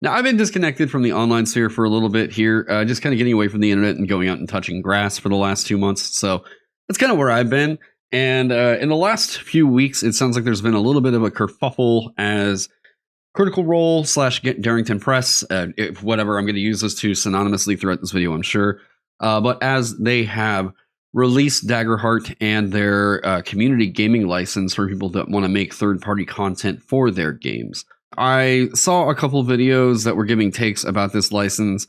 Now, I've been disconnected from the online sphere for a little bit here, just kind of getting away from the internet and going out and touching grass for the last 2 months. So that's kind of where I've been. And in the last few weeks, it sounds like there's been a little bit of a kerfuffle as Critical Role / Darrington Press, whatever, I'm going to use those two synonymously throughout this video, I'm sure. But as they have released Daggerheart and their community gaming license for people that want to make third-party content for their games. I saw a couple of videos that were giving takes about this license.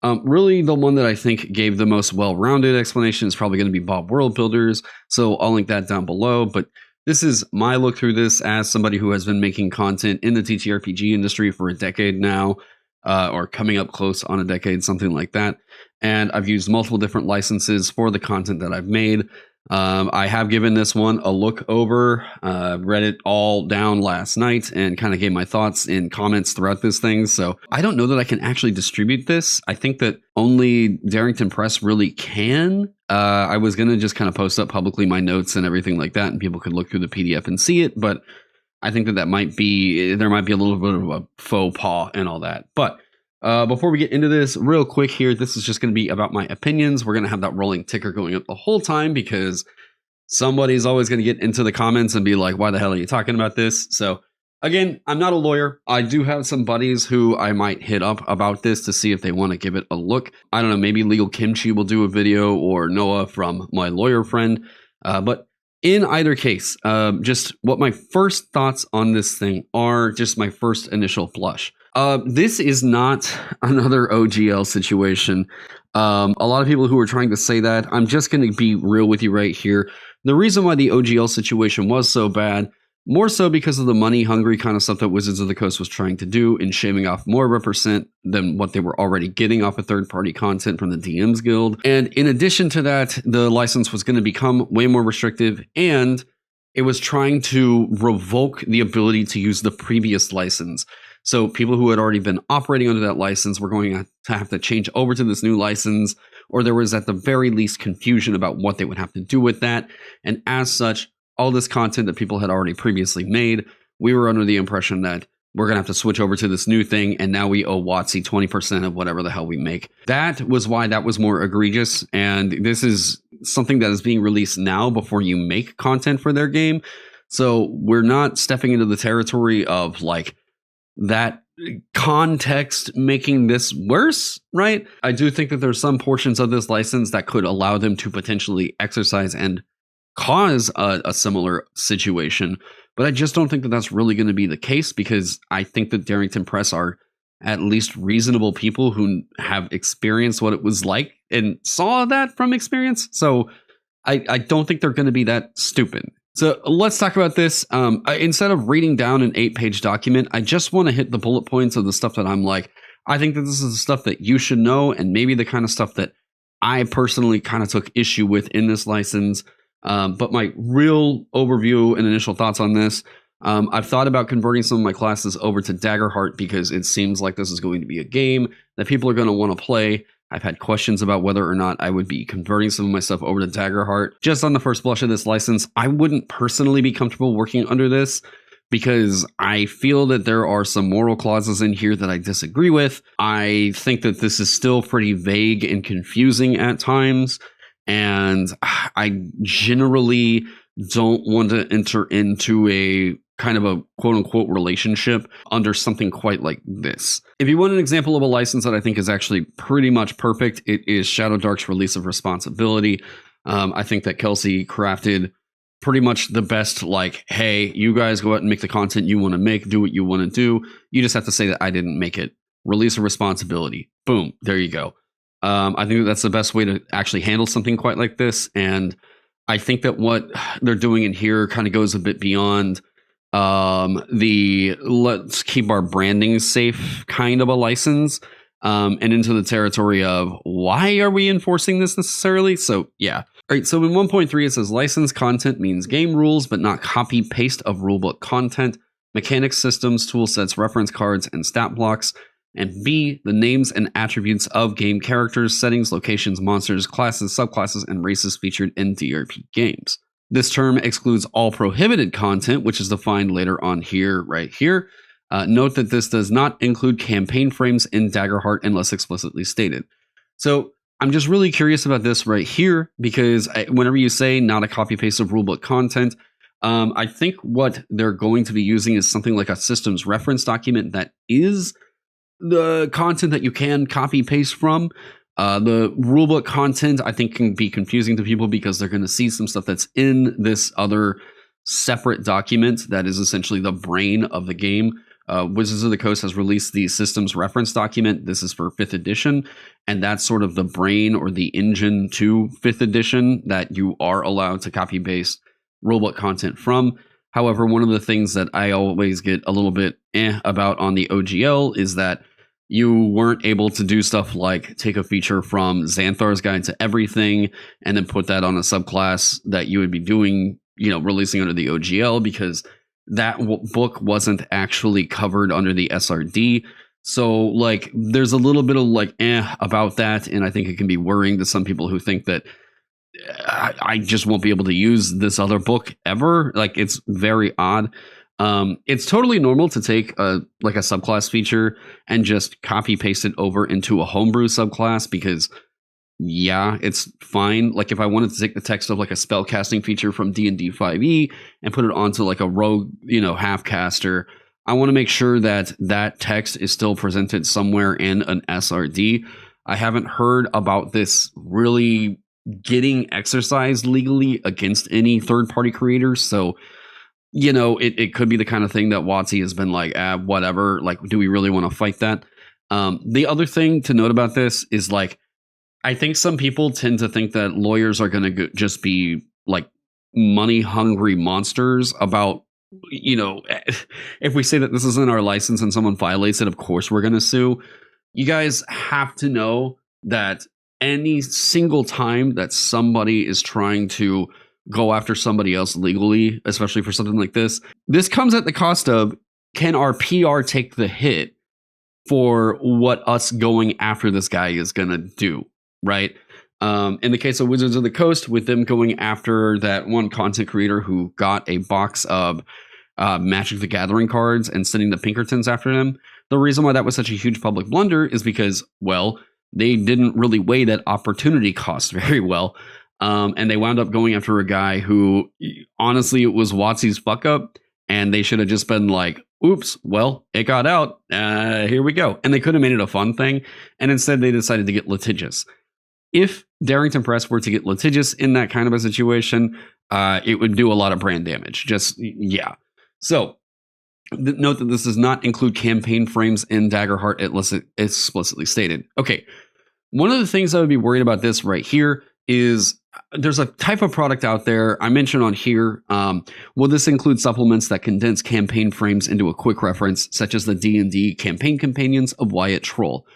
Really, the one that I think gave the most well-rounded explanation is probably going to be Bob World Builders, so I'll link that down below. But this is my look through this as somebody who has been making content in the TTRPG industry for a decade now, or coming up close on a decade, something like that. And I've used multiple different licenses for the content that I've made. I have given this one a look over, read it all down last night and kind of gave my thoughts in comments throughout this thing. So I don't know that I can actually distribute this. I think that only Darrington Press really can. I was going to just kind of post up publicly my notes and everything like that, and people could look through the PDF and see it. But I think that there might be a little bit of a faux pas and all that. But before we get into this, real quick here, this is just going to be about my opinions. We're going to have that rolling ticker going up the whole time because somebody's always going to get into the comments and be like, why the hell are you talking about this? So again, I'm not a lawyer. I do have some buddies who I might hit up about this to see if they want to give it a look. I don't know, maybe Legal Kimchi will do a video, or Noah from my lawyer friend. But in either case, just what my first thoughts on this thing are, just my first initial blush. This is not another OGL situation. A lot of people who are trying to say that, I'm just going to be real with you right here. The reason why the OGL situation was so bad, more so because of the money-hungry kind of stuff that Wizards of the Coast was trying to do in shaving off more of a percent than what they were already getting off of third-party content from the DMs Guild. And in addition to that, the license was going to become way more restrictive, and it was trying to revoke the ability to use the previous license. So people who had already been operating under that license were going to have to change over to this new license, or there was at the very least confusion about what they would have to do with that. And as such, all this content that people had already previously made, we were under the impression that we're going to have to switch over to this new thing, and now we owe WotC 20% of whatever the hell we make. That was why that was more egregious, and this is something that is being released now before you make content for their game. So we're not stepping into the territory of like that context making this worse, right? I do think that there's some portions of this license that could allow them to potentially exercise and cause a similar situation, but I just don't think that that's really going to be the case, because I think that Darrington Press are at least reasonable people who have experienced what it was like and saw that from experience. So I don't think they're going to be that stupid. So let's talk about this. Instead of reading down an 8-page document, I just want to hit the bullet points of the stuff that I'm like, I think that this is the stuff that you should know, and maybe the kind of stuff that I personally kind of took issue with in this license. But my real overview and initial thoughts on this, I've thought about converting some of my classes over to Daggerheart because it seems like this is going to be a game that people are going to want to play. I've had questions about whether or not I would be converting some of my stuff over to Daggerheart. Just on the first blush of this license, I wouldn't personally be comfortable working under this because I feel that there are some moral clauses in here that I disagree with. I think that this is still pretty vague and confusing at times, and I generally don't want to enter into a kind of a quote-unquote relationship under something quite like this. If you want an example of a license that I think is actually pretty much perfect, it is Shadowdark's Release of Responsibility. I think that Kelsey crafted pretty much the best, like, hey, you guys go out and make the content you want to make, do what you want to do. You just have to say that I didn't make it. Release of responsibility. Boom. There you go. I think that's the best way to actually handle something quite like this. And I think that what they're doing in here kind of goes a bit beyond the let's keep our branding safe kind of a license, and into the territory of why are we enforcing this necessarily? So yeah. All right, so in 1.3 it says licensed content means game rules but not copy paste of rulebook content, mechanics, systems, tool sets, reference cards, and stat blocks. And B, the names and attributes of game characters, settings, locations, monsters, classes, subclasses, and races featured in DRP games. This term excludes all prohibited content, which is defined later on here, right here. Note that this does not include campaign frames in Daggerheart unless explicitly stated. So I'm just really curious about this right here, because whenever you say not a copy paste of rulebook content, I think what they're going to be using is something like a systems reference document that is the content that you can copy paste from. The rulebook content, I think, can be confusing to people because they're going to see some stuff that's in this other separate document that is essentially the brain of the game. Wizards of the Coast has released the systems reference document. This is for 5th edition, and that's sort of the brain or the engine to 5th edition that you are allowed to copy paste rulebook content from. However, one of the things that I always get a little bit about on the OGL is that you weren't able to do stuff like take a feature from Xanthar's Guide to Everything and then put that on a subclass that you would be doing, releasing under the OGL, because that book wasn't actually covered under the SRD. So like there's a little bit of like about that, and I think it can be worrying to some people who think that I just won't be able to use this other book ever. Like, it's very odd. It's totally normal to take a subclass feature and just copy paste it over into a homebrew subclass, because yeah, it's fine. Like if I wanted to take the text of like a spellcasting feature from D&D 5e and put it onto like a rogue, half caster, I want to make sure that that text is still presented somewhere in an SRD. I haven't heard about this really getting exercised legally against any third-party creators, so it could be the kind of thing that WotC has been like, whatever, like, do we really want to fight that? The other thing to note about this is, like, I think some people tend to think that lawyers are going to just be like money-hungry monsters about, if we say that this isn't our license and someone violates it, of course we're going to sue. You guys have to know that any single time that somebody is trying to go after somebody else legally, especially for something like this, this comes at the cost of, can our PR take the hit for what us going after this guy is going to do, right? In the case of Wizards of the Coast, with them going after that one content creator who got a box of Magic the Gathering cards and sending the Pinkertons after them, the reason why that was such a huge public blunder is because, well, they didn't really weigh that opportunity cost very well. And they wound up going after a guy who, honestly, it was WotC's fuck up, and they should have just been like, oops, well, it got out, here we go. And they could have made it a fun thing, and instead they decided to get litigious. If Darrington Press were to get litigious in that kind of a situation, it would do a lot of brand damage. Yeah. So, note that this does not include campaign frames in Daggerheart unless it's explicitly stated. Okay, one of the things I would be worried about this right here is there's a type of product out there I mentioned on here. Will this include supplements that condense campaign frames into a quick reference, such as the D&D campaign companions of Wyatt Troll?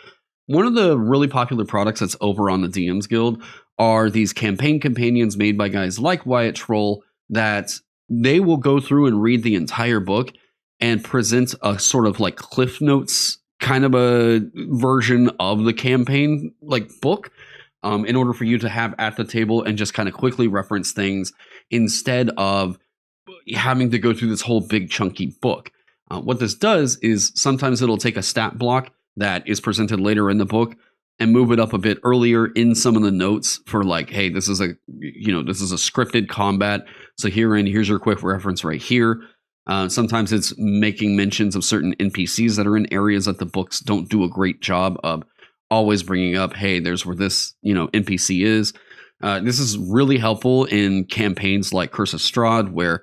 One of the really popular products that's over on the DMs Guild are these campaign companions made by guys like Wyatt Troll that they will go through and read the entire book and present a sort of like Cliff Notes kind of a version of the campaign like book, in order for you to have at the table and just kind of quickly reference things instead of having to go through this whole big chunky book. What this does is sometimes it'll take a stat block that is presented later in the book and move it up a bit earlier in some of the notes for like, hey, this is a scripted combat. So here's your quick reference right here. Sometimes it's making mentions of certain NPCs that are in areas that the books don't do a great job of always bringing up, hey, there's where this, NPC is. This is really helpful in campaigns like Curse of Strahd, where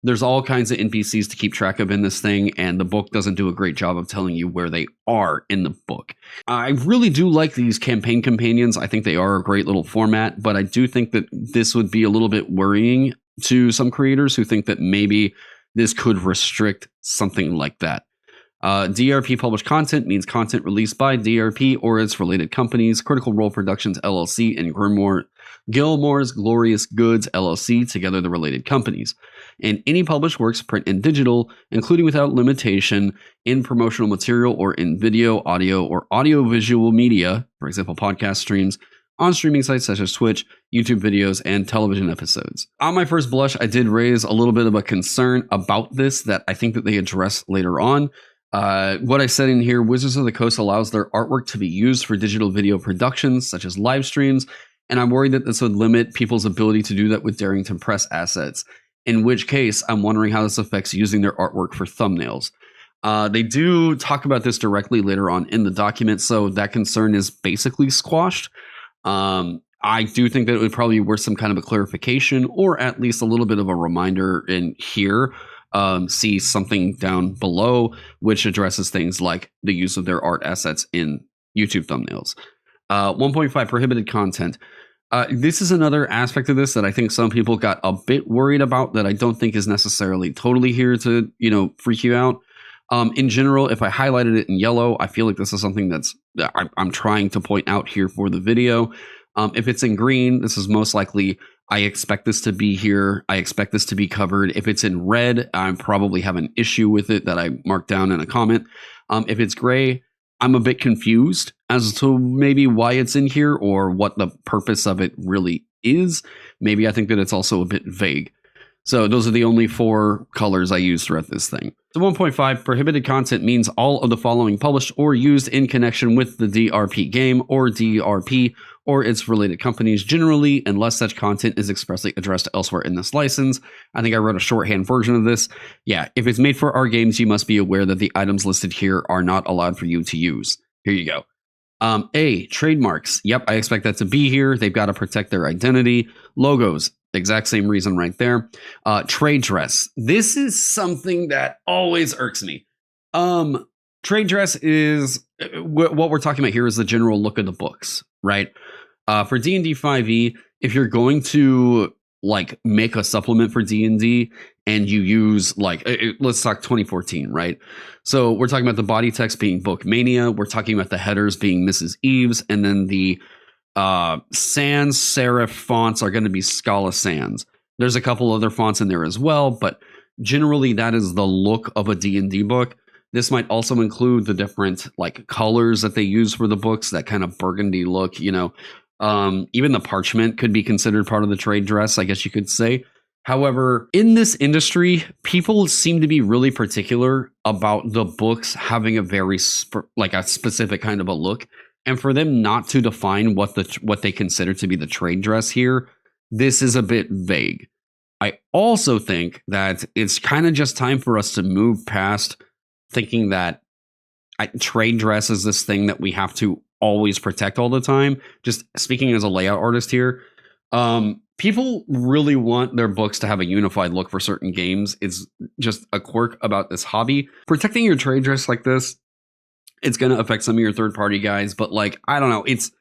there's all kinds of NPCs to keep track of in this thing, and the book doesn't do a great job of telling you where they are in the book. I really do like these campaign companions. I think they are a great little format, but I do think that this would be a little bit worrying to some creators who think that maybe this could restrict something like that. DRP published content means content released by DRP or its related companies, Critical Role Productions LLC and Gilmore's Glorious Goods LLC, together the related companies. And any published works, print and digital, including without limitation, in promotional material or in video, audio, or audio-visual media, for example, podcast streams, on streaming sites such as Twitch, YouTube videos, and television episodes. On my first blush, I did raise a little bit of a concern about this that I think that they address later on. What I said in here, Wizards of the Coast allows their artwork to be used for digital video productions, such as live streams, and I'm worried that this would limit people's ability to do that with Darrington Press assets, in which case I'm wondering how this affects using their artwork for thumbnails. They do talk about this directly later on in the document, so that concern is basically squashed. I do think that it would probably be worth some kind of a clarification, or at least a little bit of a reminder in here. See something down below, which addresses things like the use of their art assets in YouTube thumbnails. 1.5 prohibited content. This is another aspect of this that I think some people got a bit worried about that I don't think is necessarily totally here to, freak you out. In general, if I highlighted it in yellow, I feel like this is something I'm trying to point out here for the video. If it's in green, this is most likely I expect this to be here. I expect this to be covered. If it's in red, I probably have an issue with it that I marked down in a comment. If it's gray, I'm a bit confused as to maybe why it's in here or what the purpose of it really is. Maybe I think that it's also a bit vague. So those are the only 4 colors I use throughout this thing. So 1.5, prohibited content means all of the following published or used in connection with the DRP game or DRP or its related companies generally, unless such content is expressly addressed elsewhere in this license. I think I wrote a shorthand version of this. Yeah, if it's made for our games, you must be aware that the items listed here are not allowed for you to use. Here you go. A, trademarks. Yep, I expect that to be here. They've got to protect their identity. Logos. Exact same reason right there. Trade dress. This is something that always irks me. Trade dress is what we're talking about here is the general look of the books, right? For D&D 5e, if you're going to make a supplement for D&D and you use let's talk 2014, right? So we're talking about the body text being Book Mania. We're talking about the headers being Mrs. Eves, and then the sans serif fonts are going to be Scala Sans. There's a couple other fonts in there as well, but generally that is the look of a D&D book. This might also include the different colors that they use for the books, that kind of burgundy look, even the parchment could be considered part of the trade dress, I guess you could say. However, in this industry, people seem to be really particular about the books having a very a specific kind of a look. And for them not to define what they consider to be the trade dress here, this is a bit vague. I also think that it's kind of just time for us to move past thinking that trade dress is this thing that we have to always protect all the time. Just speaking as a layout artist here, people really want their books to have a unified look for certain games. It's just a quirk about this hobby. Protecting your trade dress like this, it's going to affect some of your third-party guys, but I don't know. It's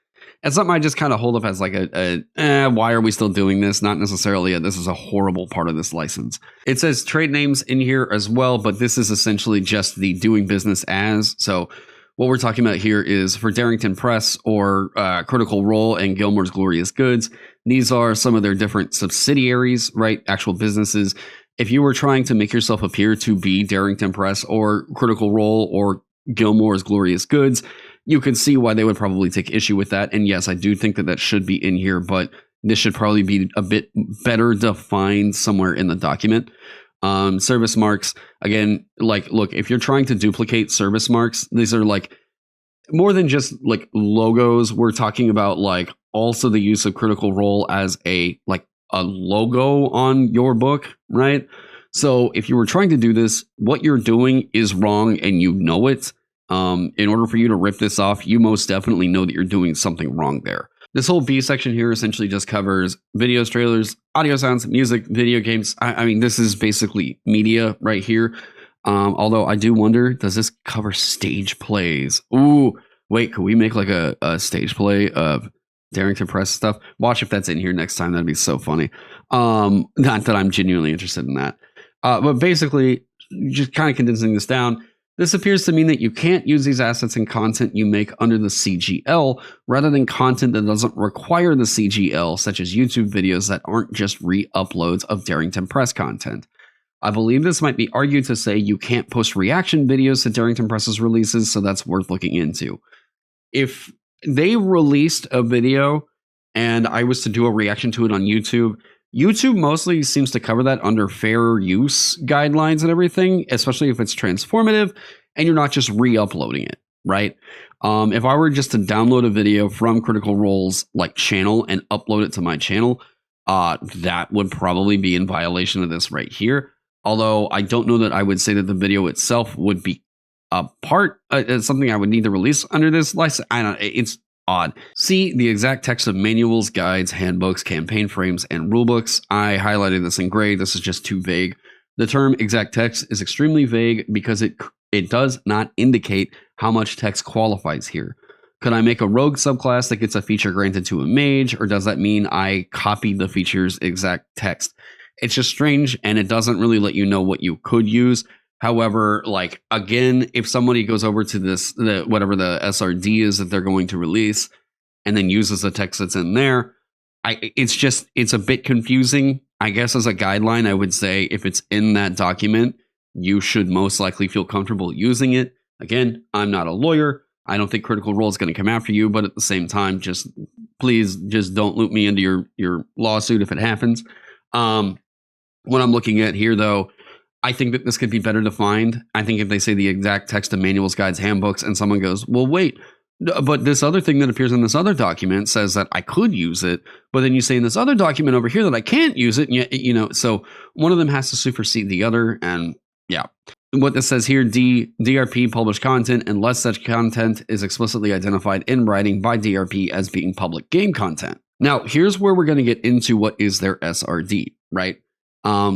something I just kind of hold up as why are we still doing this? Not necessarily this is a horrible part of this license. It says trade names in here as well, but this is essentially just the doing business as. So what we're talking about here is for Darrington Press or Critical Role and Gilmore's Glorious Goods. These are some of their different subsidiaries, right? Actual businesses. If you were trying to make yourself appear to be Darrington Press or Critical Role or Gilmore's Glorious Goods, you can see why they would probably take issue with that. And yes, I do think that should be in here, but this should probably be a bit better defined somewhere in the document. Service marks, again, look, if you're trying to duplicate service marks, these are more than just logos. We're talking about also the use of Critical Role as a logo on your book, right? So if you were trying to do this, what you're doing is wrong and you know it. In order for you to rip this off, you most definitely know that you're doing something wrong there. This whole B section here essentially just covers videos, trailers, audio sounds, music, video games. I mean, this is basically media right here. Although I do wonder, does this cover stage plays? Ooh, wait, could we make a stage play of Darrington Press stuff? Watch if that's in here next time. That'd be so funny. Not that I'm genuinely interested in that. But basically, just kind of condensing this down, this appears to mean that you can't use these assets in content you make under the CGL, rather than content that doesn't require the CGL, such as YouTube videos that aren't just re-uploads of Darrington Press content. I believe this might be argued to say you can't post reaction videos to Darrington Press's releases, so that's worth looking into. If they released a video and I was to do a reaction to it on YouTube, YouTube mostly seems to cover that under fair use guidelines and everything, especially if it's transformative. and you're not just re-uploading it, right? If I were just to download a video from Critical Role's like channel and upload it to my channel, that would probably be in violation of this right here. Although I don't know that I would say that the video itself would be a part, something I would need to release under this license. I don't know. It's odd. See the exact text of manuals, guides, handbooks, campaign frames, and rulebooks. I highlighted this in gray. This is just too vague. The term exact text is extremely vague because it does not indicate how much text qualifies here. Could I make a rogue subclass that gets a feature granted to a mage, or does that mean I copied the feature's exact text? It's just strange, and it doesn't really let you know what you could use. However, like, again, if somebody goes over to this, whatever the SRD is that they're going to release, and then uses the text that's in there, it's a bit confusing. I guess as a guideline, I would say if it's in that document, you should most likely feel comfortable using it. Again, I'm not a lawyer. I don't think Critical Role is going to come after you, but at the same time, please don't loop me into your lawsuit if it happens. What I'm looking at here, though, I think that this could be better defined. I think if they say the exact text of manuals, guides, handbooks, and someone goes, well, wait, but this other thing that appears in this other document says that I could use it, but then you say in this other document over here that I can't use it, and so one of them has to supersede the other, and yeah. What this says here, DRP published content unless such content is explicitly identified in writing by DRP as being public game content. Now, here's where we're going to get into what is their SRD, right?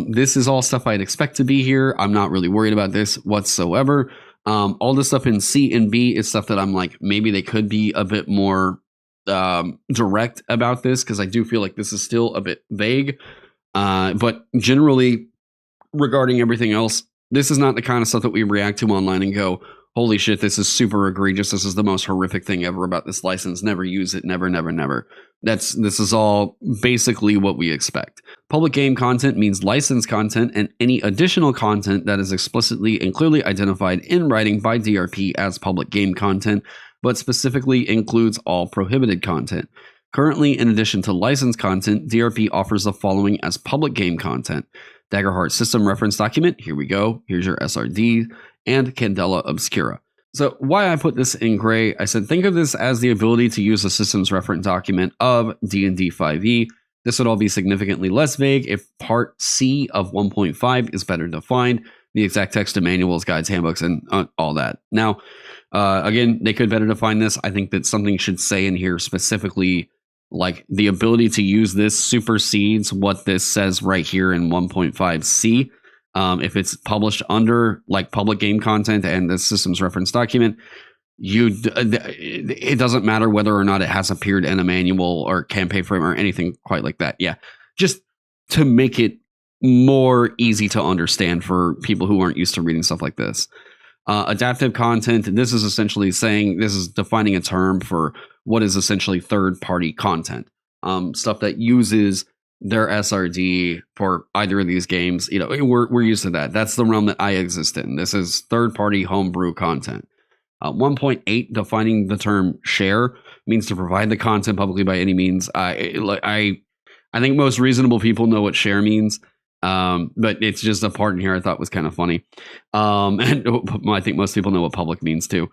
This is all stuff I'd expect to be here. I'm not really worried about this whatsoever. All this stuff in C and B is stuff that I'm like, maybe they could be a bit more direct about this, because I do feel like this is still a bit vague. But generally, regarding everything else, this is not the kind of stuff that we react to online and go, holy shit, this is super egregious. This is the most horrific thing ever about this license. Never use it. Never, never, never. This is all basically what we expect. Public game content means licensed content and any additional content that is explicitly and clearly identified in writing by DRP as public game content, but specifically includes all prohibited content. Currently, in addition to licensed content, DRP offers the following as public game content: Daggerheart System Reference Document, here we go, here's your SRD, and Candela Obscura. So why I put this in gray, I said think of this as the ability to use the systems reference document of D&D 5e. This would all be significantly less vague if Part C of 1.5 is better defined, the exact text of manuals, guides, handbooks, and all that. Now, again, they could better define this. I think that something should say in here specifically, like the ability to use this supersedes what this says right here in 1.5C. If it's published under like public game content and the systems reference document, it doesn't matter whether or not it has appeared in a manual or campaign frame or anything quite like that. Yeah, just to make it more easy to understand for people who aren't used to reading stuff like this. Adaptive content, this is essentially saying, this is defining a term for what is essentially third-party content. Stuff that uses their SRD for either of these games. We're used to that. That's the realm that I exist in. This is third-party homebrew content. 1.8, defining the term share, means to provide the content publicly by any means. I think most reasonable people know what share means. But it's just a part in here I thought was kind of funny. And I think most people know what public means too.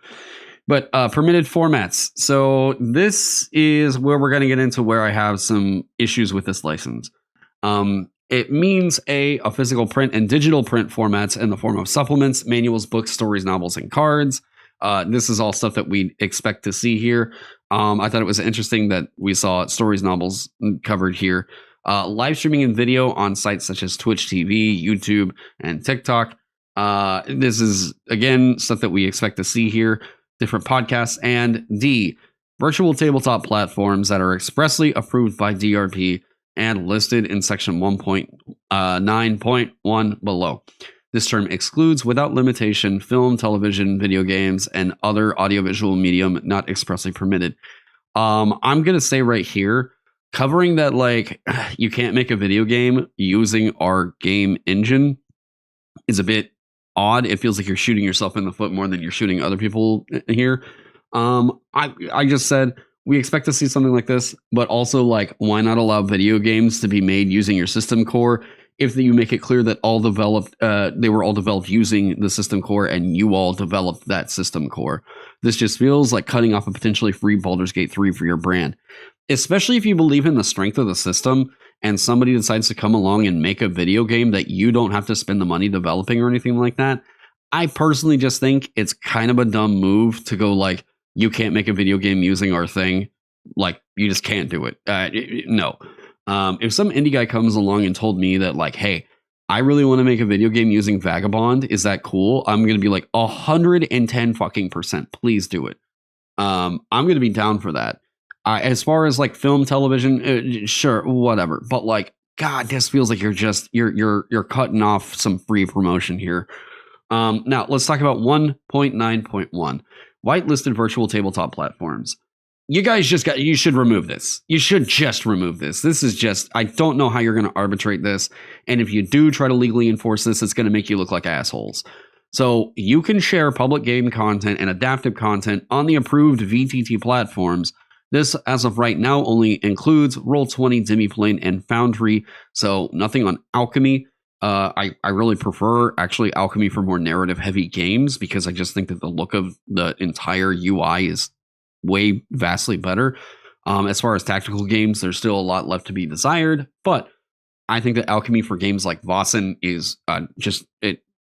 But permitted formats. So this is where we're going to get into where I have some issues with this license. It means a physical print and digital print formats in the form of supplements, manuals, books, stories, novels, and cards. This is all stuff that we expect to see here. I thought it was interesting that we saw stories, novels covered here. Live streaming and video on sites such as Twitch TV, YouTube, and TikTok. This is, again, stuff that we expect to see here. Different podcasts. And D, virtual tabletop platforms that are expressly approved by DRP and listed in section 1.9.1 below. This term excludes, without limitation, film, television, video games, and other audiovisual medium not expressly permitted. I'm going to say right here, covering that, like, you can't make a video game using our game engine is a bit odd. It feels like you're shooting yourself in the foot more than you're shooting other people here. I just said we expect to see something like this, but also, like, why not allow video games to be made using your system core if you make it clear that they were all developed using the system core and you all developed that system core. This just feels like cutting off a potentially free Baldur's Gate 3 for your brand, especially if you believe in the strength of the system and somebody decides to come along and make a video game that you don't have to spend the money developing or anything like that. I personally just think it's kind of a dumb move to go like, you can't make a video game using our thing. Like, you just can't do it. No. If some indie guy comes along and told me that, like, hey, I really want to make a video game using Vagabond, is that cool? I'm going to be like 110 fucking %. Please do it. I'm going to be down for that. As far as like film, television, sure, whatever. But like, God, this feels like you're cutting off some free promotion here. Now let's talk about 1.9.1 whitelisted virtual tabletop platforms. You guys you should remove this. You should just remove this. This is just, I don't know how you're going to arbitrate this. And if you do try to legally enforce this, it's going to make you look like assholes. So you can share public game content and adaptive content on the approved VTT platforms. This, as of right now, only includes Roll20, Demiplane, and Foundry. So nothing on Alchemy. I really prefer actually Alchemy for more narrative heavy games because I just think that the look of the entire UI is way vastly better. As far as tactical games, there's still a lot left to be desired, but I think that Alchemy for games like Vaesen is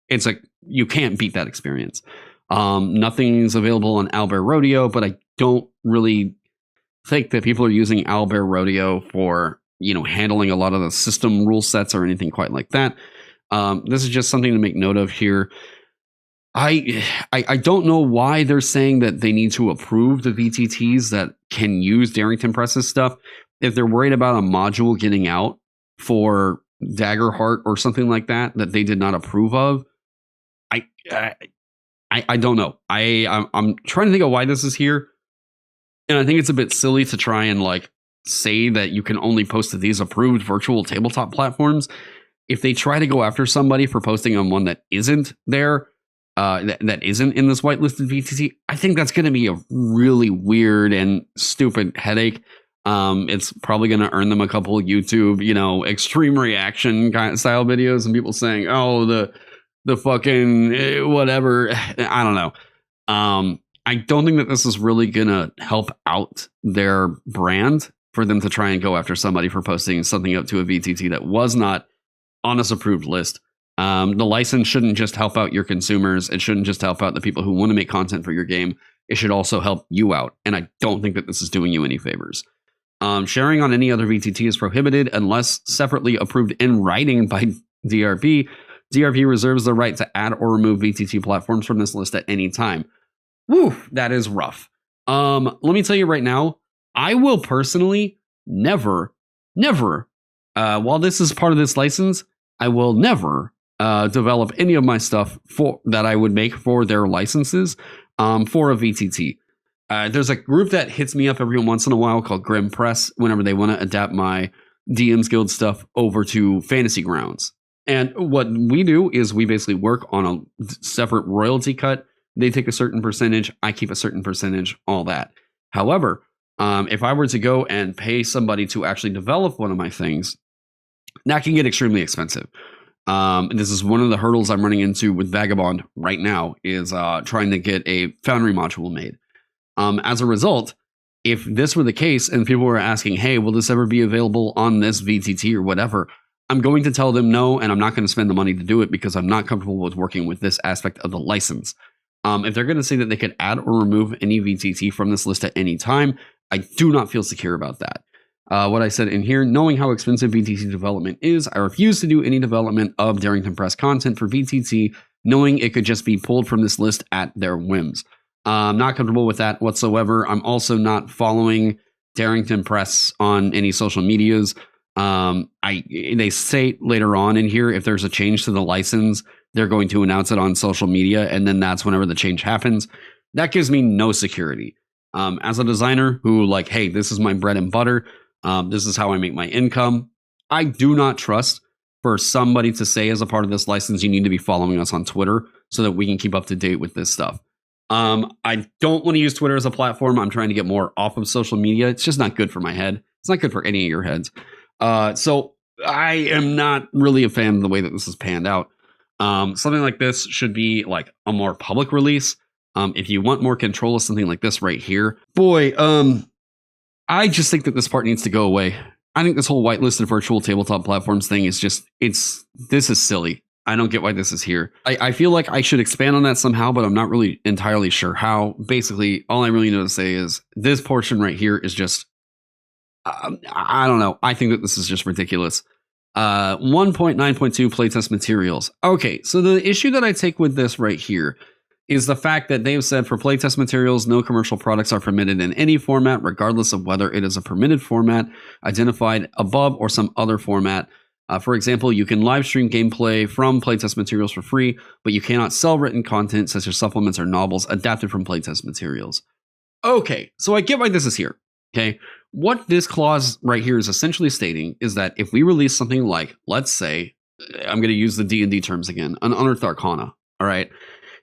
it's like you can't beat that experience. Nothing's available on Owlbear Rodeo, but I don't really think that people are using Owlbear Rodeo for handling a lot of the system rule sets or anything quite like that. This is just something to make note of here. I don't know why they're saying that they need to approve the VTTs that can use Darrington Press's stuff if they're worried about a module getting out for Daggerheart or something like that they did not approve of. I don't know. I'm trying to think of why this is here, and I think it's a bit silly to try and like say that you can only post to these approved virtual tabletop platforms. If they try to go after somebody for posting on one that isn't there, that isn't in this whitelisted VTT, I think that's going to be a really weird and stupid headache. It's probably going to earn them a couple of YouTube, extreme reaction kind of style videos and people saying, oh, the fucking whatever. I don't know. I don't think that this is really going to help out their brand for them to try and go after somebody for posting something up to a VTT that was not on this approved list. The license shouldn't just help out your consumers. It shouldn't just help out the people who want to make content for your game. It should also help you out. And I don't think that this is doing you any favors. Sharing on any other VTT is prohibited unless separately approved in writing by DRP. DRP reserves the right to add or remove VTT platforms from this list at any time. Woo, that is rough. Let me tell you right now, I will personally never, while this is part of this license, I will never develop any of my stuff that I would make for their licenses for a VTT. There's a group that hits me up every once in a while called Grim Press whenever they want to adapt my DM's Guild stuff over to Fantasy Grounds. And what we do is we basically work on a separate royalty cut. They take a certain percentage, I keep a certain percentage, all that. However, if I were to go and pay somebody to actually develop one of my things, that can get extremely expensive. This is one of the hurdles I'm running into with Vagabond right now is trying to get a Foundry module made. As a result, if this were the case and people were asking, hey, will this ever be available on this VTT or whatever, I'm going to tell them no, and I'm not going to spend the money to do it because I'm not comfortable with working with this aspect of the license. If they're going to say that they could add or remove any VTT from this list at any time, I do not feel secure about that. What I said in here, knowing how expensive VTT development is, I refuse to do any development of Darrington Press content for VTT, knowing it could just be pulled from this list at their whims. I'm not comfortable with that whatsoever. I'm also not following Darrington Press on any social medias. They say later on in here, if there's a change to the license, they're going to announce it on social media, and then that's whenever the change happens. That gives me no security. As a designer who like, hey, this is my bread and butter. This is how I make my income. I do not trust for somebody to say as a part of this license, you need to be following us on Twitter so that we can keep up to date with this stuff. I don't want to use Twitter as a platform. I'm trying to get more off of social media. It's just not good for my head. It's not good for any of your heads. So I am not really a fan of the way that this has panned out. Something like this should be like a more public release. If you want more control of something like this right here, boy, I just think that this part needs to go away. I think this whole whitelisted virtual tabletop platforms thing is just, this is silly. I don't get why this is here. I feel like I should expand on that somehow, but I'm not really entirely sure how. Basically, all I really know to say is this portion right here is just, I don't know. I think that this is just ridiculous. 1.9.2 playtest materials. Okay, so the issue that I take with this right here is the fact that they've said for playtest materials, no commercial products are permitted in any format, regardless of whether it is a permitted format identified above or some other format. For example, you can live stream gameplay from playtest materials for free, but you cannot sell written content such as supplements or novels adapted from playtest materials. Okay, so I get why this is here. Okay, what this clause right here is essentially stating is that if we release something like, let's say, I'm going to use the D&D terms again, an Unearthed Arcana, all right,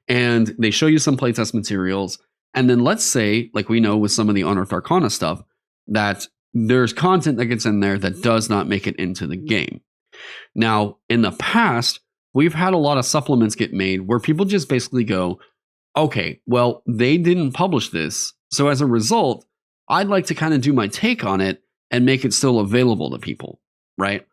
and they show you some playtest materials, and then let's say, like we know with some of the Unearthed Arcana stuff, that there's content that gets in there that does not make it into the game. Now, in the past, we've had a lot of supplements get made where people just basically go, okay, well, they didn't publish this, so as a result, I'd like to kind of do my take on it and make it still available to people, right?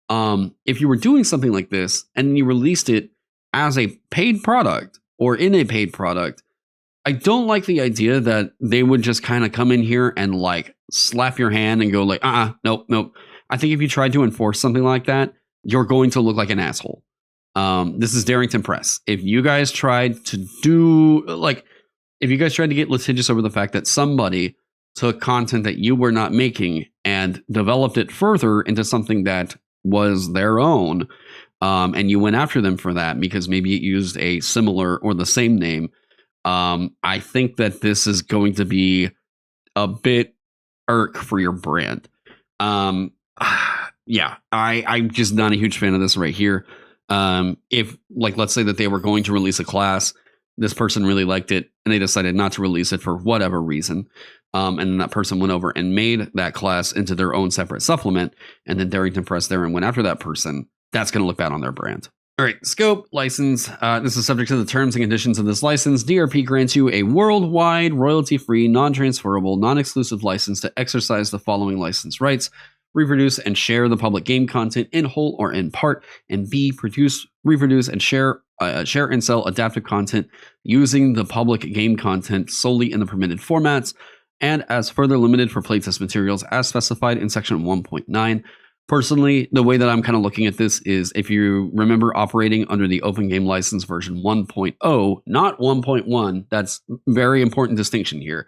If you were doing something like this and you released it as a paid product or in a paid product, I don't like the idea that they would just kind of come in here and like slap your hand and go like, nope. I think if you tried to enforce something like that, you're going to look like an asshole. This is Darrington Press. If you guys tried to get litigious over the fact that somebody took content that you were not making and developed it further into something that was their own, and you went after them for that because maybe it used a similar or the same name, I think that this is going to be a bit irk for your brand. Yeah, I'm just not a huge fan of this right here. If, like, let's say that they were going to release a class, this person really liked it, and they decided not to release it for whatever reason. And then that person went over and made that class into their own separate supplement, and then Darrington Press there and went after that person. That's going to look bad on their brand. All right, scope, license. This is subject to the terms and conditions of this license. DRP grants you a worldwide, royalty-free, non-transferable, non-exclusive license to exercise the following license rights: reproduce and share the public game content in whole or in part, and B, produce, reproduce, and share and sell adaptive content using the public game content solely in the permitted formats, and as further limited for playtest materials as specified in section 1.9. Personally, the way that I'm kind of looking at this is, if you remember operating under the Open Game License version 1.0, not 1.1, that's very important distinction here.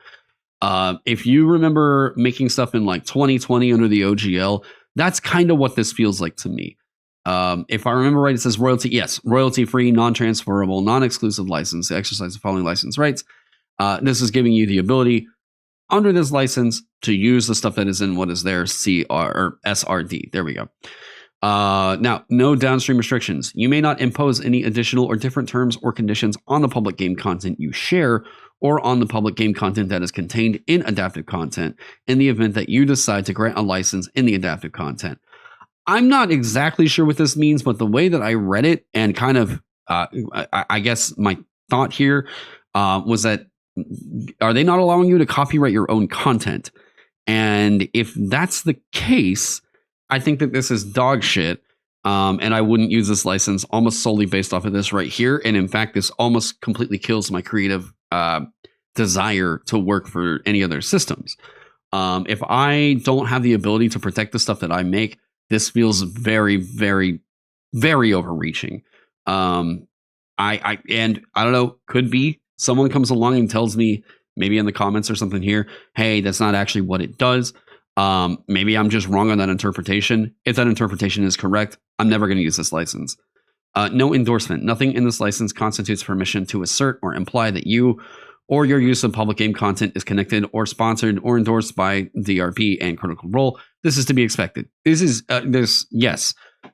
If you remember making stuff in like 2020 under the OGL, that's kind of what this feels like to me. If I remember right, it says royalty-free, non-transferable, non-exclusive license to exercise the following license rights. This is giving you the ability under this license to use the stuff that is in what is there, SRD. There we go. Now, no downstream restrictions. You may not impose any additional or different terms or conditions on the public game content you share or on the public game content that is contained in adaptive content in the event that you decide to grant a license in the adaptive content. I'm not exactly sure what this means, but the way that I read it and kind of, I guess my thought here was that, are they not allowing you to copyright your own content? And if that's the case, I think that this is dog shit. And I wouldn't use this license almost solely based off of this right here. And in fact, this almost completely kills my creative desire to work for any other systems. If I don't have the ability to protect the stuff that I make, this feels very, very, very overreaching. And I don't know, could be someone comes along and tells me, maybe in the comments or something here, hey, that's not actually what it does. Maybe I'm just wrong on that interpretation. If that interpretation is correct, I'm never going to use this license. No endorsement. Nothing in this license constitutes permission to assert or imply that you or your use of public game content is connected or sponsored or endorsed by DRP and Critical Role. This is to be expected. This is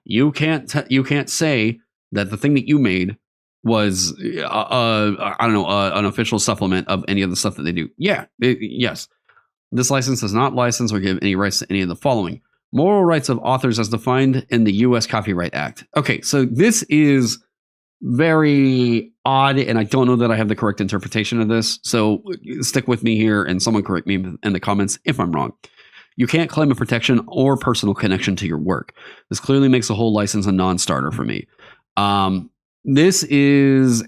you can't say that the thing that you made was an official supplement of any of the stuff that they do. Yes. This license does not license or give any rights to any of the following: Moral rights of authors as defined in the U.S. Copyright Act. Okay, so this is very odd, and I don't know that I have the correct interpretation of this. So stick with me here, and someone correct me in the comments if I'm wrong. You can't claim a protection or personal connection to your work. This clearly makes the whole license a non-starter for me. This is,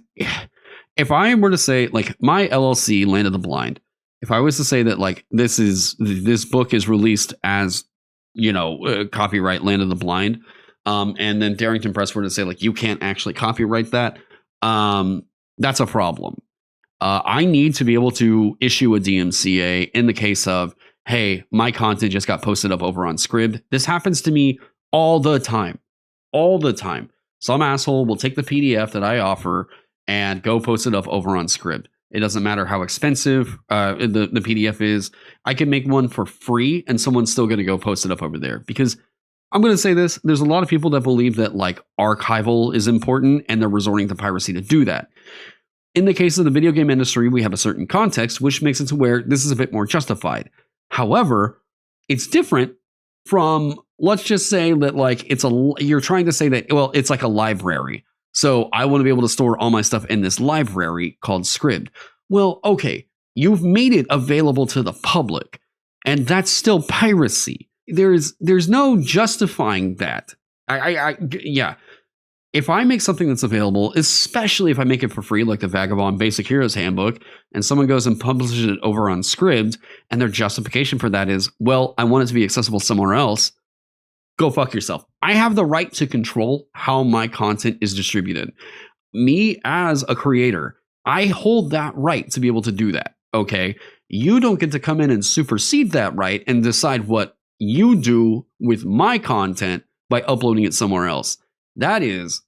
if I were to say, like, my LLC, Land of the Blind, if I was to say that, like, this book is released as, copyright Land of the Blind, and then Darrington Press were to say, like, you can't actually copyright that, that's a problem. I need to be able to issue a DMCA in the case of, hey, my content just got posted up over on Scribd. This happens to me all the time. Some asshole will take the PDF that I offer and go post it up over on Scribd. It doesn't matter how expensive the PDF is. I can make one for free and someone's still going to go post it up over there. Because I'm going to say this, there's a lot of people that believe that, like, archival is important and they're resorting to piracy to do that. In the case of the video game industry, we have a certain context, which makes it to where this is a bit more justified. However, it's different from, let's just say that, like, you're trying to say that, well, it's like a library. So I want to be able to store all my stuff in this library called Scribd. Well, okay, you've made it available to the public, and that's still piracy. There's no justifying that. Yeah. If I make something that's available, especially if I make it for free, like the Vagabond Basic Heroes Handbook, and someone goes and publishes it over on Scribd, and their justification for that is, well, I want it to be accessible somewhere else, go fuck yourself. I have the right to control how my content is distributed. Me as a creator, I hold that right to be able to do that, okay? You don't get to come in and supersede that right and decide what you do with my content by uploading it somewhere else. That's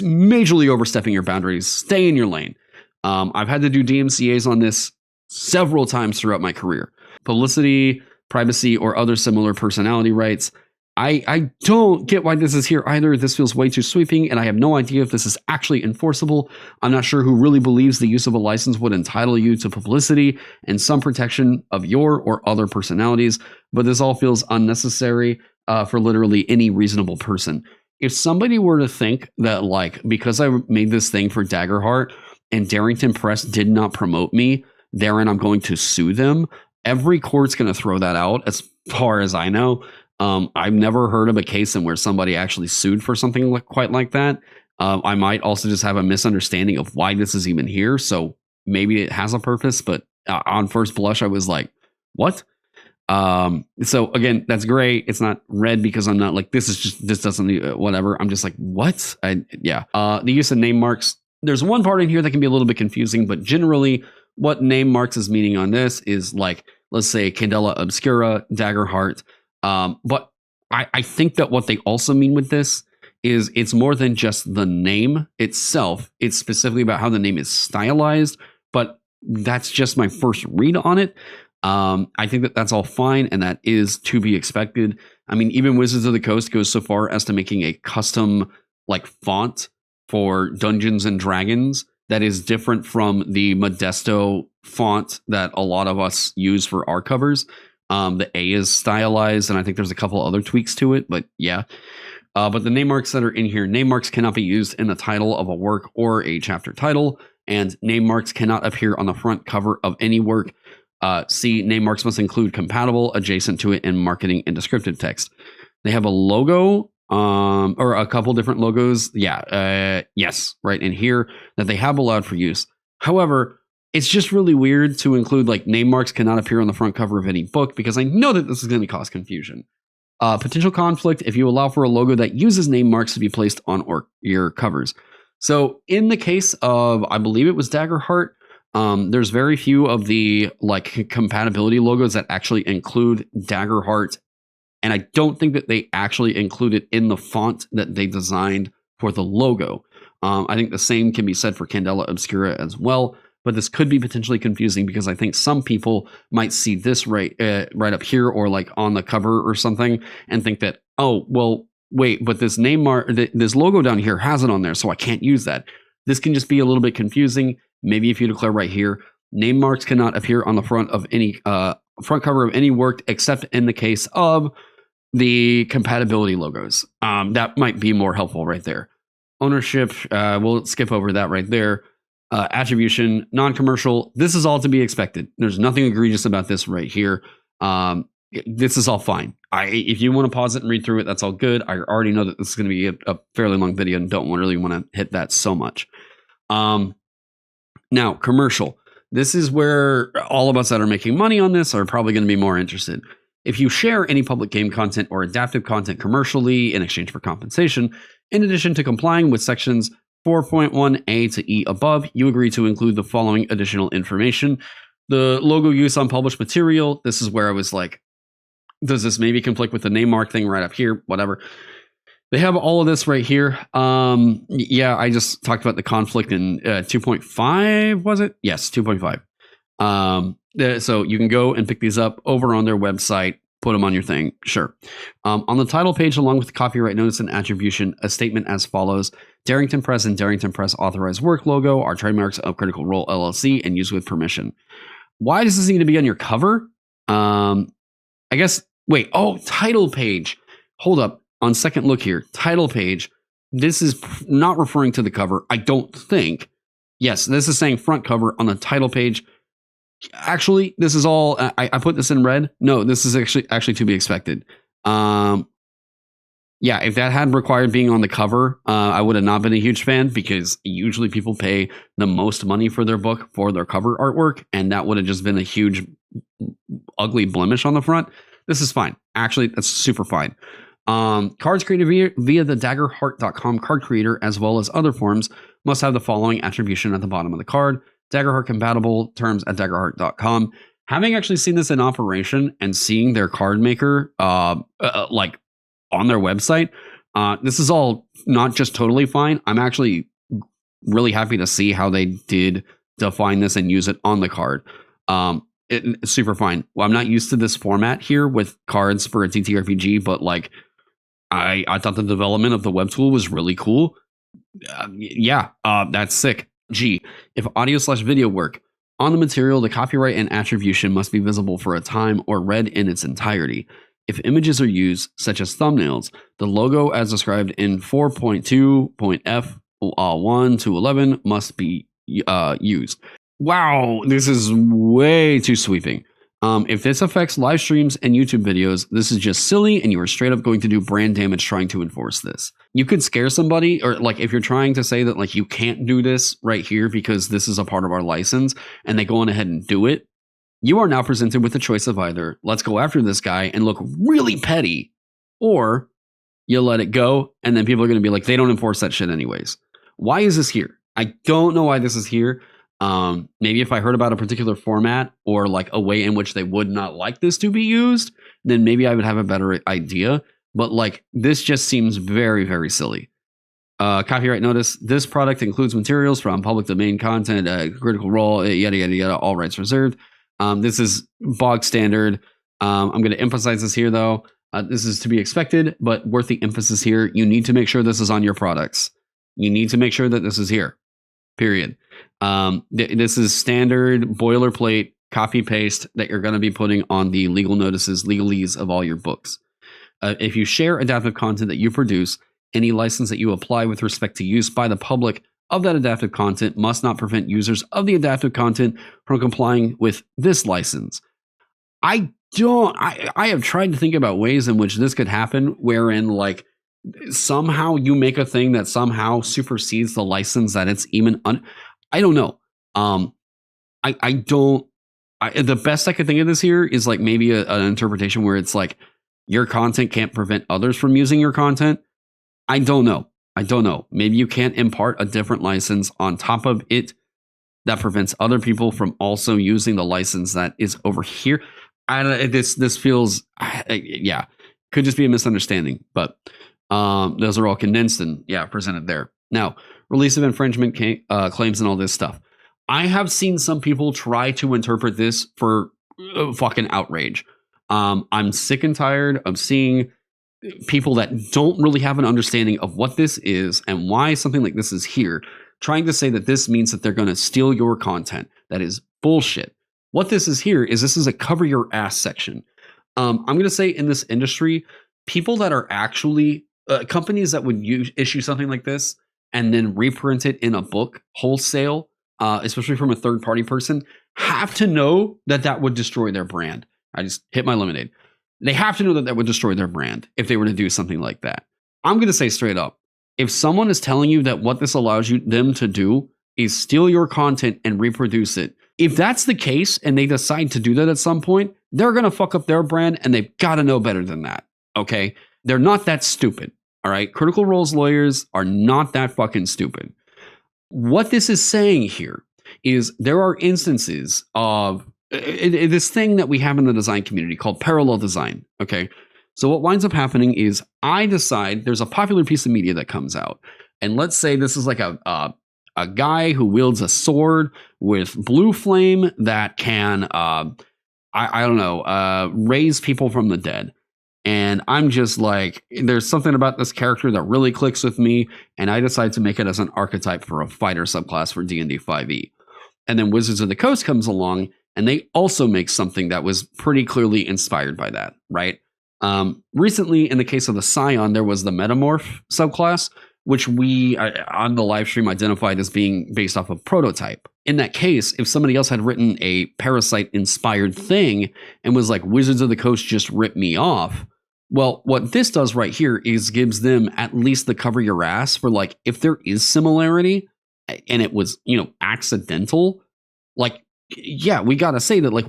majorly overstepping your boundaries. Stay in your lane. I've had to do DMCAs on this several times throughout my career. Publicity, privacy, or other similar personality rights. I don't get why this is here either. This feels way too sweeping, and I have no idea if this is actually enforceable. I'm not sure who really believes the use of a license would entitle you to publicity and some protection of your or other personalities, but this all feels unnecessary for literally any reasonable person. If somebody were to think that, like, because I made this thing for Daggerheart and Darrington Press did not promote me, therein I'm going to sue them, every court's going to throw that out as far as I know. I've never heard of a case in where somebody actually sued for something quite like that. I might also just have a misunderstanding of why this is even here. So maybe it has a purpose, but on first blush, I was like, what? So again, that's great. It's not red because I'm not like, this doesn't, whatever. I'm just like, what? The use of name marks. There's one part in here that can be a little bit confusing, but generally what name marks is meaning on this is, like, let's say Candela Obscura, Daggerheart. But I think that what they also mean with this is it's more than just the name itself. It's specifically about how the name is stylized, but that's just my first read on it. I think that that's all fine, and that is to be expected. I mean, even Wizards of the Coast goes so far as to making a custom, like, font for Dungeons and Dragons that is different from the Modesto font that a lot of us use for our covers. The A is stylized, and I think there's a couple other tweaks to it, but yeah. But the name marks that are in here, name marks cannot be used in the title of a work or a chapter title, and name marks cannot appear on the front cover of any work. C, name marks must include compatible, adjacent to it, and marketing and descriptive text. They have a logo, or a couple different logos. Yes, right in here that they have allowed for use. However, it's just really weird to include, like, name marks cannot appear on the front cover of any book, because I know that this is going to cause confusion. Potential conflict if you allow for a logo that uses name marks to be placed on your covers. So in the case of, I believe it was Daggerheart, there's very few of the, like, compatibility logos that actually include Daggerheart, and I don't think that they actually include it in the font that they designed for the logo. I think the same can be said for Candela Obscura as well. But this could be potentially confusing because I think some people might see this right up here or, like, on the cover or something and think that, oh, well, wait, but this name mark, this logo down here has it on there, so I can't use that. This can just be a little bit confusing. Maybe if you declare right here, name marks cannot appear on the front of any front cover of any work except in the case of the compatibility logos. That might be more helpful right there. Ownership, we'll skip over that right there. Attribution, non-commercial. This is all to be expected. There's nothing egregious about this right here. This is all fine. If you want to pause it and read through it, that's all good. I already know that this is going to be a fairly long video and don't really want to hit that so much. Now, commercial. This is where all of us that are making money on this are probably going to be more interested. If you share any public game content or adaptive content commercially in exchange for compensation, in addition to complying with sections 4.1a to e above, you agree to include the following additional information. The logo use on published material. This is where I was like, does this maybe conflict with the name mark thing right up here? Whatever. They have all of this right here. Yeah, I just talked about the conflict in 2.5, was it? Yes, 2.5. So you can go and pick these up over on their website, put them on your thing. Sure. On the title page, along with the copyright notice and attribution, a statement as follows. Darrington Press and Darrington Press authorized work logo are trademarks of Critical Role LLC and used with permission. Why does this need to be on your cover? I guess, wait, title page. Hold up. On second look here, title page. This is not referring to the cover, I don't think. Yes, this is saying front cover on the title page. Actually, this is all, I put this in red. No, this is actually to be expected. Yeah, if that had required being on the cover, I would have not been a huge fan because usually people pay the most money for their book for their cover artwork, and that would have just been a huge, ugly blemish on the front. This is fine. Actually, that's super fine. Cards created via the daggerheart.com card creator, as well as other forms, must have the following attribution at the bottom of the card. Daggerheart compatible terms at daggerheart.com. Having actually seen this in operation and seeing their card maker like on their website, this is all not just totally fine. I'm actually really happy to see how they did define this and use it on the card. It's super fine. Well, I'm not used to this format here with cards for a TTRPG, but like I thought the development of the web tool was really cool. That's sick. G, if audio/video work on the material, the copyright and attribution must be visible for a time or read in its entirety. If images are used, such as thumbnails, the logo as described in 4.2.f 1 to 11 must be used. Wow, this is way too sweeping. If this affects live streams and YouTube videos, this is just silly and you are straight up going to do brand damage trying to enforce this. You could scare somebody, or like if you're trying to say that like you can't do this right here because this is a part of our license and they go on ahead and do it, you are now presented with the choice of either let's go after this guy and look really petty, or you let it go and then people are going to be like, they don't enforce that shit anyways. Why is this here? I don't know why this is here. Maybe if I heard about a particular format or like a way in which they would not like this to be used, then maybe I would have a better idea. But like, this just seems very, very silly. Copyright notice. This product includes materials from public domain content, Critical Role, yada, yada, yada, all rights reserved. This is bog standard. I'm going to emphasize this here though. This is to be expected, but worth the emphasis here. You need to make sure this is on your products. You need to make sure that this is here. Period. This is standard boilerplate copy paste that you're going to be putting on the legal notices, legalese of all your books. If you share adaptive content that you produce, any license that you apply with respect to use by the public of that adaptive content must not prevent users of the adaptive content from complying with this license. I have tried to think about ways in which this could happen, wherein like somehow you make a thing that somehow supersedes the license that it's even I don't know. The best I could think of this here is like maybe an interpretation where it's like your content can't prevent others from using your content. I don't know. Maybe you can't impart a different license on top of it that prevents other people from also using the license that is over here. This feels, could just be a misunderstanding, but those are all condensed and presented there. Now, release of infringement claims and all this stuff. I have seen some people try to interpret this for fucking outrage. I'm sick and tired of seeing people that don't really have an understanding of what this is and why something like this is here, trying to say that this means that they're going to steal your content. That is bullshit. What this is here is this is a cover your ass section. I'm going to say in this industry, people that are actually companies that would issue something like this and then reprint it in a book wholesale, especially from a third party person, have to know that that would destroy their brand. I just hit my lemonade. They have to know that that would destroy their brand if they were to do something like that. I'm going to say straight up, if someone is telling you that what this allows them to do is steal your content and reproduce it, if that's the case and they decide to do that at some point, they're going to fuck up their brand and they've got to know better than that. Okay? They're not that stupid. All right? Critical Role's lawyers are not that fucking stupid. What this is saying here is there are instances of this thing that we have in the design community called parallel design. Okay? So what winds up happening is I decide there's a popular piece of media that comes out. And let's say this is like a guy who wields a sword with blue flame that can, I don't know, raise people from the dead. And I'm just like, there's something about this character that really clicks with me. And I decide to make it as an archetype for a fighter subclass for D&D 5e. And then Wizards of the Coast comes along and they also make something that was pretty clearly inspired by that, right? Recently, in the case of the Scion, there was the Metamorph subclass, which we on the live stream identified as being based off of Prototype. In that case, if somebody else had written a Parasite inspired thing and was like, Wizards of the Coast just ripped me off. Well, what this does right here is gives them at least the cover your ass for like, if there is similarity and it was, accidental, like, yeah, we got to say that like,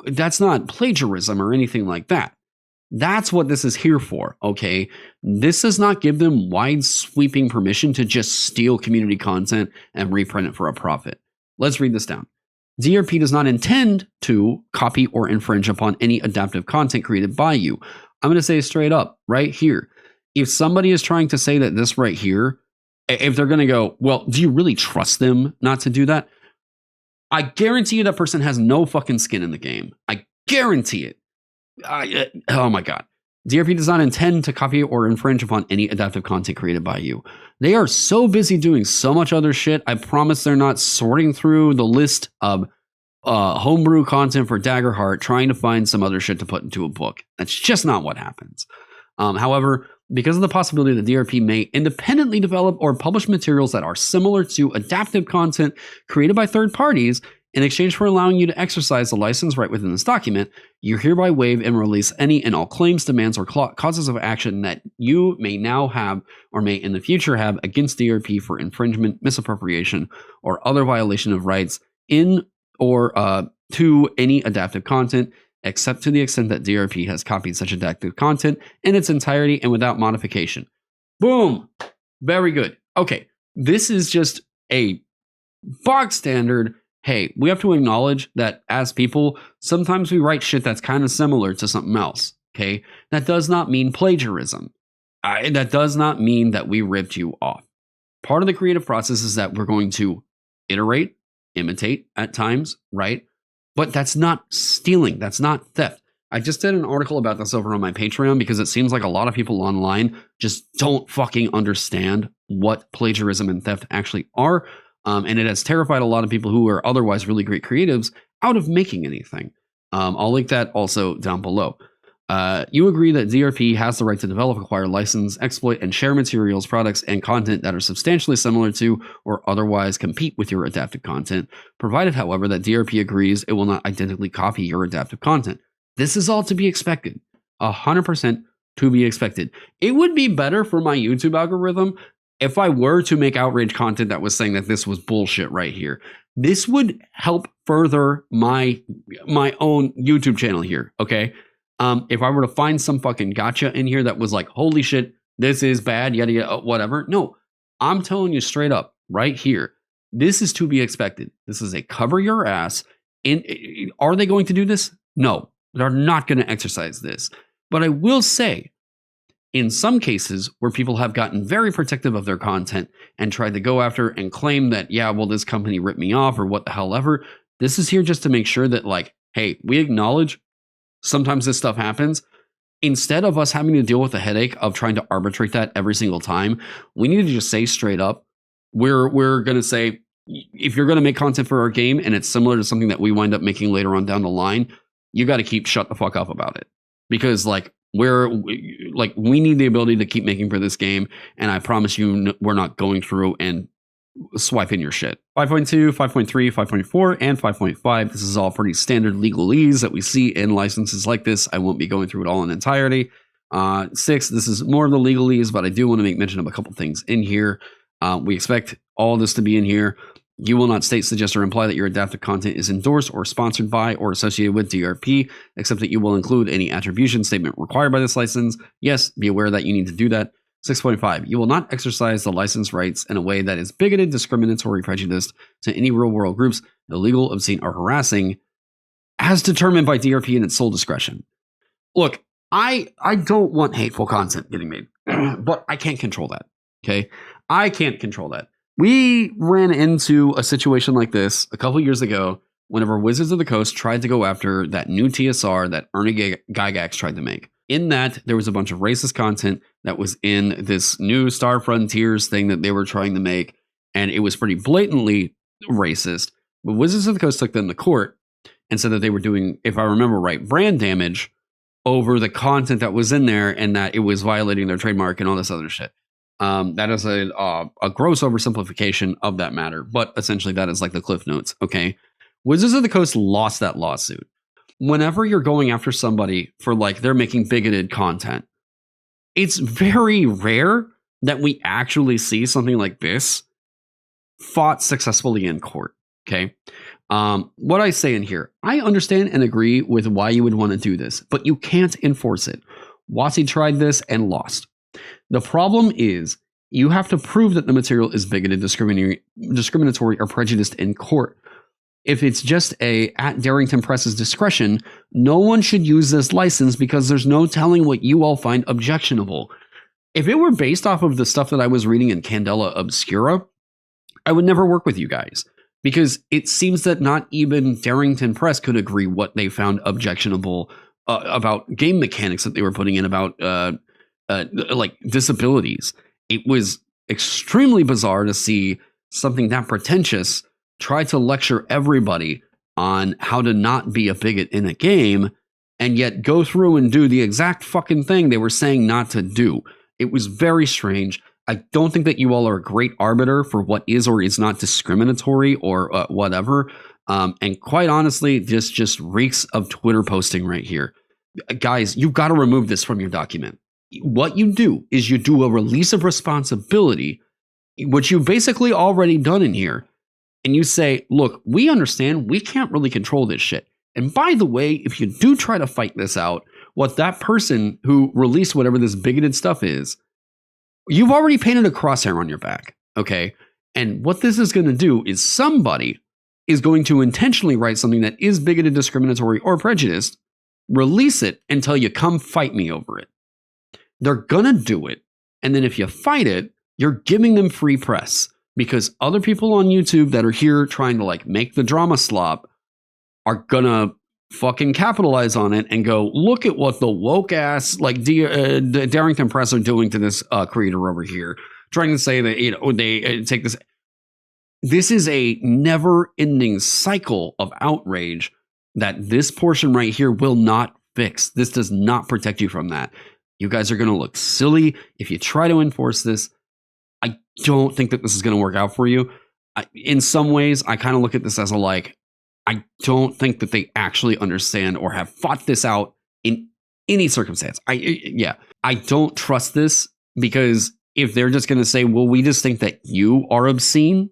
that's not plagiarism or anything like that. That's what this is here for, okay? This does not give them wide sweeping permission to just steal community content and reprint it for a profit. Let's read this down. DRP does not intend to copy or infringe upon any adaptive content created by you. I'm going to say straight up right here. If somebody is trying to say that this right here, if they're going to go, well, do you really trust them not to do that? I guarantee you that person has no fucking skin in the game. I guarantee it. Oh my God. DRP does not intend to copy or infringe upon any adaptive content created by you. They are so busy doing so much other shit. I promise they're not sorting through the list of homebrew content for Daggerheart trying to find some other shit to put into a book. That's just not what happens. However, because of the possibility that DRP may independently develop or publish materials that are similar to adaptive content created by third parties, in exchange for allowing you to exercise the license right within this document, you hereby waive and release any and all claims, demands, or causes of action that you may now have or may in the future have against DRP for infringement, misappropriation, or other violation of rights in or to any adaptive content, except to the extent that DRP has copied such adaptive content in its entirety and without modification. Boom! Very good. Okay, this is just a bog standard. Hey, we have to acknowledge that as people, sometimes we write shit that's kind of similar to something else, okay? That does not mean plagiarism. That does not mean that we ripped you off. Part of the creative process is that we're going to iterate, imitate at times, right? But that's not stealing. That's not theft. I just did an article about this over on my Patreon because it seems like a lot of people online just don't fucking understand what plagiarism and theft actually are. And it has terrified a lot of people who are otherwise really great creatives out of making anything. I'll link that also down below. You agree that DRP has the right to develop, acquire, license, exploit, and share materials, products, and content that are substantially similar to or otherwise compete with your adaptive content, provided, however, that DRP agrees it will not identically copy your adaptive content. This is all to be expected. 100% to be expected. It would be better for my YouTube algorithm if I were to make outrage content that was saying that this was bullshit right here. This would help further my own YouTube channel here, okay? If I were to find some fucking gotcha in here that was like, holy shit, this is bad, yada, yada, whatever. No, I'm telling you straight up right here. This is to be expected. This is a cover your ass. Are they going to do this? No, they're not going to exercise this. But I will say, in some cases where people have gotten very protective of their content and tried to go after and claim that, yeah, well, this company ripped me off or what the hell ever, this is here just to make sure that, like, hey, we acknowledge sometimes this stuff happens. Instead of us having to deal with the headache of trying to arbitrate that every single time, we need to just say straight up, we're going to say, if you're going to make content for our game and it's similar to something that we wind up making later on down the line, you got to keep shut the fuck up about it, because like we need the ability to keep making for this game, and I promise you we're not going through and swiping your shit. 5.2, 5.3, 5.4, and 5.5. This is all pretty standard legalese that we see in licenses like this. I won't be going through it all in entirety. 6, this is more of the legalese, but I do want to make mention of a couple things in here. We expect all this to be in here. You will not state, suggest, or imply that your adaptive content is endorsed or sponsored by or associated with DRP, except that you will include any attribution statement required by this license. Yes, be aware that you need to do that. 6.5, you will not exercise the license rights in a way that is bigoted, discriminatory, prejudiced to any real-world groups, illegal, obscene, or harassing, as determined by DRP in its sole discretion. Look, I don't want hateful content getting made, but I can't control that, okay? I can't control that. We ran into a situation like this a couple years ago whenever Wizards of the Coast tried to go after that new TSR that Ernie Gygax tried to make. In that, there was a bunch of racist content that was in this new Star Frontiers thing that they were trying to make, and it was pretty blatantly racist. But Wizards of the Coast took them to court and said that they were doing, if I remember right, brand damage over the content that was in there, and that it was violating their trademark and all this other shit. That is a gross oversimplification of that matter, but essentially that is like the cliff notes. Okay, Wizards of the Coast lost that lawsuit. Whenever you're going after somebody for like they're making bigoted content, it's very rare that we actually see something like this fought successfully in court. Okay, what I say in here, I understand and agree with why you would want to do this, but you can't enforce it. WotC tried this and lost. The problem is you have to prove that the material is bigoted, discriminatory, or prejudiced in court. If it's just at Darrington Press's discretion, no one should use this license because there's no telling what you all find objectionable. If it were based off of the stuff that I was reading in Candela Obscura, I would never work with you guys, because it seems that not even Darrington Press could agree what they found objectionable about game mechanics that they were putting in about like disabilities. It was extremely bizarre to see something that pretentious try to lecture everybody on how to not be a bigot in a game, and yet go through and do the exact fucking thing they were saying not to do. It was very strange. I don't think that you all are a great arbiter for what is or is not discriminatory or whatever. And quite honestly, this just reeks of Twitter posting right here. Guys, you've got to remove this from your document. What you do is you do a release of responsibility, which you've basically already done in here. And you say, look, we understand we can't really control this shit. And by the way, if you do try to fight this out, what that person who released whatever this bigoted stuff is, you've already painted a crosshair on your back, okay? And what this is going to do is somebody is going to intentionally write something that is bigoted, discriminatory, or prejudiced, release it, and tell you, come fight me over it. They're going to do it. And then if you fight it, you're giving them free press. Because other people on YouTube that are here trying to like make the drama slop are gonna fucking capitalize on it and go, look at what the woke ass like the Darrington Press are doing to this creator over here, trying to say that they take this. This is a never-ending cycle of outrage that this portion right here will not fix. This does not protect you from that. You guys are gonna look silly if you try to enforce this. I don't think that this is going to work out for you. In some ways, I kind of look at this as I don't think that they actually understand or have fought this out in any circumstance. I don't trust this, because if they're just going to say, well, we just think that you are obscene.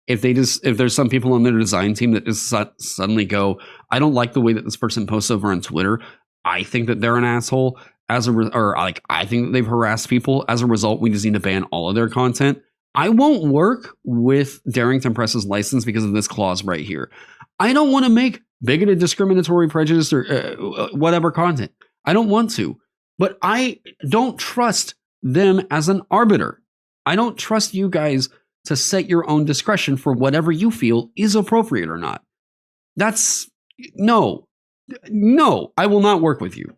If there's some people on their design team that just suddenly go, I don't like the way that this person posts over on Twitter. I think that they're an asshole. I think that they've harassed people. As a result, we just need to ban all of their content. I won't work with Darrington Press's license because of this clause right here. I don't want to make bigoted, discriminatory, prejudiced, or whatever content. I don't want to. But I don't trust them as an arbiter. I don't trust you guys to set your own discretion for whatever you feel is appropriate or not. No, I will not work with you.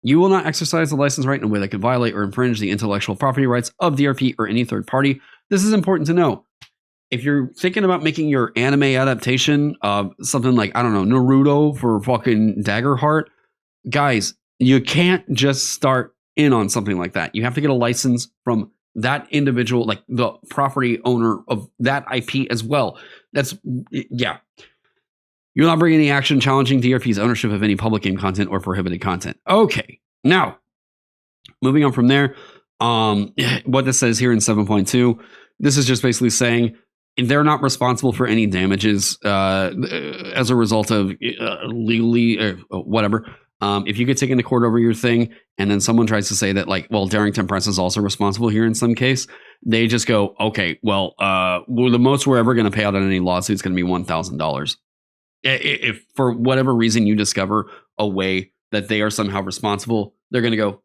You will not exercise the license right in a way that could violate or infringe the intellectual property rights of DRP or any third party. This is important to know. if you're thinking about making your anime adaptation of something like, I don't know, Naruto for fucking Daggerheart, guys, you can't just start in on something like that. You have to get a license from that individual, like the property owner of that IP as well. That's, yeah. You're not bringing any action challenging DRP's ownership of any public game content or prohibited content. Okay, now, moving on from there, what this says here in 7.2, this is just basically saying they're not responsible for any damages as a result of legally or whatever. If you get taken to court over your thing and then someone tries to say that, like, well, Darrington Press is also responsible here in some case, they just go, okay, well, the most we're ever going to pay out on any lawsuit is going to be $1,000. If for whatever reason you discover a way that they are somehow responsible, they're going to go,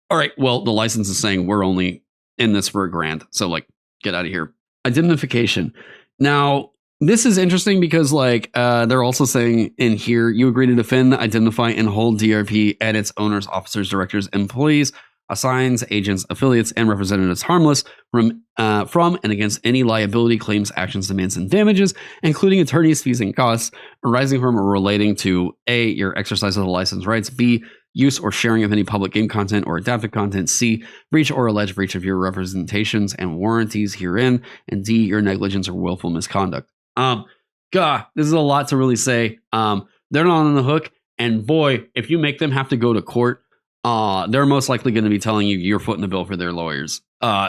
all right, well, the license is saying we're only in this for $1,000. So, like, get out of here. Indemnification. Now, this is interesting because, like, they're also saying in here, you agree to defend, identify, and hold DRP and its owners, officers, directors, employees, assigns, agents, affiliates, and representatives harmless from and against any liability, claims, actions, demands, and damages, including attorneys' fees and costs arising from or relating to A, your exercise of the license rights, B, use or sharing of any public game content or adaptive content, C, breach or alleged breach of your representations and warranties herein, and D, your negligence or willful misconduct. God, this is a lot to really say. They're not on the hook, and boy, if you make them have to go to court, they're most likely going to be telling you you're footing the bill for their lawyers.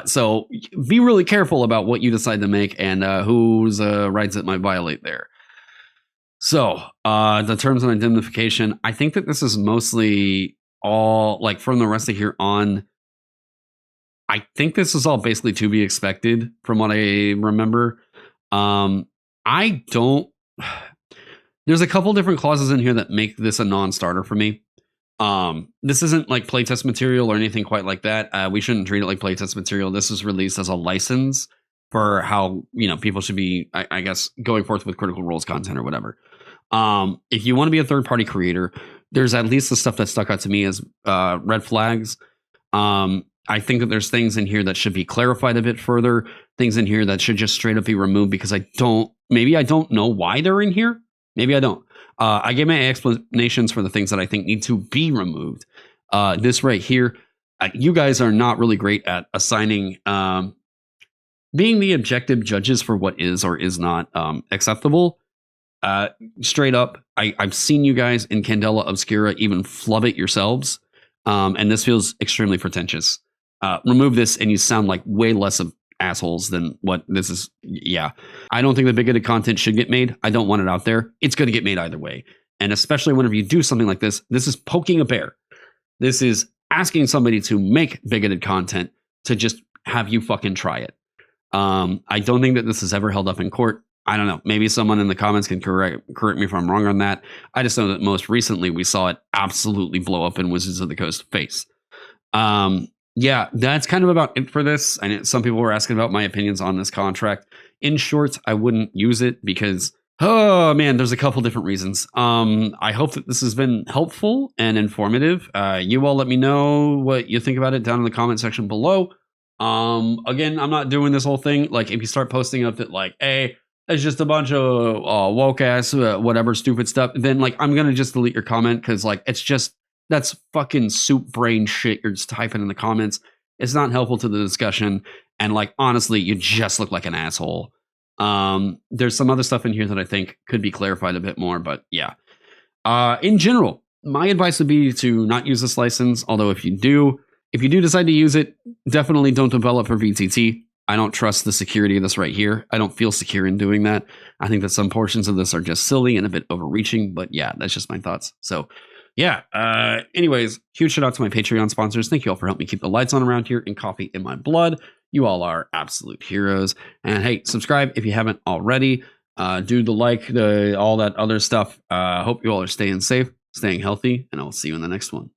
So be really careful about what you decide to make and whose rights it might violate there. So the terms and indemnification, I think that this is mostly all, like, from the rest of here on, I think this is all basically to be expected from what I remember. I don't, there's a couple different clauses in here that make this a non-starter for me. This isn't like playtest material or anything quite like that. We shouldn't treat it like playtest material. This is released as a license for how, you know, people should be, I guess, going forth with Critical Role's content or whatever. If you want to be a third-party creator, there's at least the stuff that stuck out to me as red flags. I think that there's things in here that should be clarified a bit further, things in here that should just straight up be removed because maybe I don't know why they're in here. Maybe I don't. I gave my explanations for the things that I think need to be removed. This right here, you guys are not really great at assigning, being the objective judges for what is or is not acceptable. Straight up, I've seen you guys in Candela Obscura even flub it yourselves, and this feels extremely pretentious. Remove this and you sound like way less of assholes than what this is. Yeah, I don't think the bigoted content should get made. I don't want it out there. It's going to get made either way, and especially whenever you do something like this is poking a bear. This is asking somebody to make bigoted content to just have you fucking try it. I don't think that this is ever held up in court. I don't know. Maybe someone in the comments can correct me if I'm wrong on that. I just know that most recently we saw it absolutely blow up in Wizards of the Coast face. Yeah, that's kind of about it for this. And some people were asking about my opinions on this contract. In short, I wouldn't use it because, oh man, there's a couple different reasons. I hope that this has been helpful and informative. You all let me know what you think about it down in the comment section below. Again, I'm not doing this whole thing. Like, if you start posting up that, like, hey, it's just a bunch of woke ass, whatever stupid stuff, then, like, I'm going to just delete your comment because, like, it's just, that's fucking soup brain shit you're just typing in the comments. It's not helpful to the discussion. And, like, honestly, you just look like an asshole. There's some other stuff in here that I think could be clarified a bit more, but yeah. In general, my advice would be to not use this license. Although if you do decide to use it, definitely don't develop for VTT. I don't trust the security of this right here. I don't feel secure in doing that. I think that some portions of this are just silly and a bit overreaching, but yeah, that's just my thoughts. So yeah, anyways, huge shout out to my Patreon sponsors. Thank you all for helping me keep the lights on around here and coffee in my blood. You all are absolute heroes. And hey, subscribe if you haven't already. Do the like, all that other stuff. Hope you all are staying safe, staying healthy, and I'll see you in the next one.